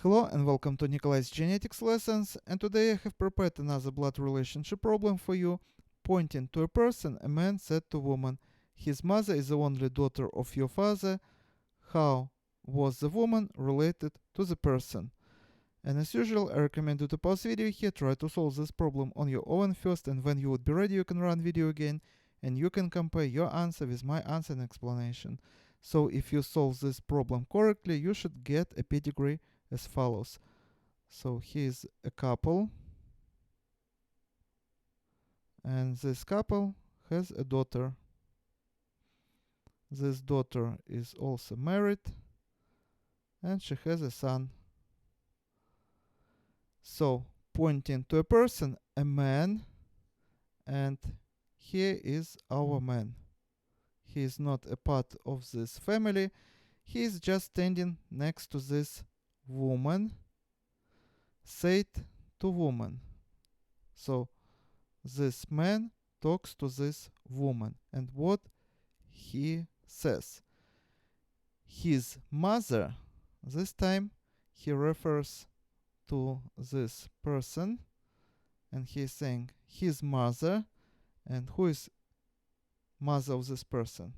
Hello and welcome to Nikolai's genetics lessons, and today I have prepared another blood relationship problem for you. Pointing to a person, a man said to woman, his mother is the only daughter of your father. How was the woman related to the person? And as usual, I recommend you to pause the video here, try to solve this problem on your own first, and when you would be ready you can run video again and you can compare your answer with my answer and explanation. So if you solve this problem correctly, you should get a pedigree as follows. So here's a couple, and this couple has a daughter. This daughter is also married, and she has a son. So pointing to a person, a man, and here is our man. He is not a part of this family. He is just standing next to this woman, said to woman. So this man talks to this woman, and what he says? His mother, this time he refers to this person, and he is saying his mother. And who is mother of this person?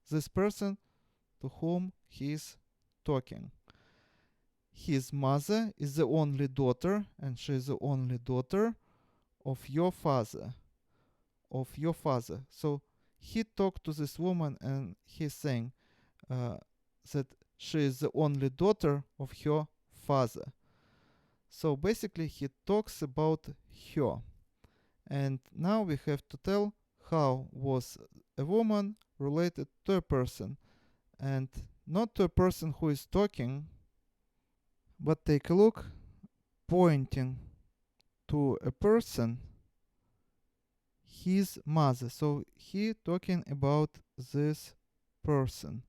This person to whom he is talking. His mother is the only daughter, and she is the only daughter of your father. Of your father. So he talked to this woman, and he's saying that she is the only daughter of her father. So basically he talks about her. And now we have to tell how was a woman related to a person, and not to a person who is talking, but take a look, pointing to a person, his mother. So he talking about this person.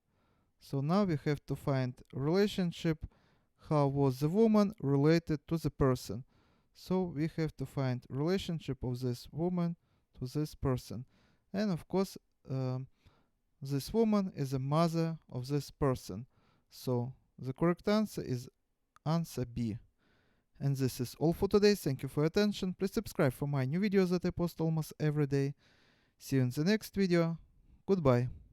So now we have to find relationship, how was the woman related to the person. So we have to find relationship of this woman to this person. And of course, this woman is a mother of this person. So the correct answer is answer B. And this is all for today. Thank you for your attention. Please subscribe for my new videos that I post almost every day. See you in the next video. Goodbye.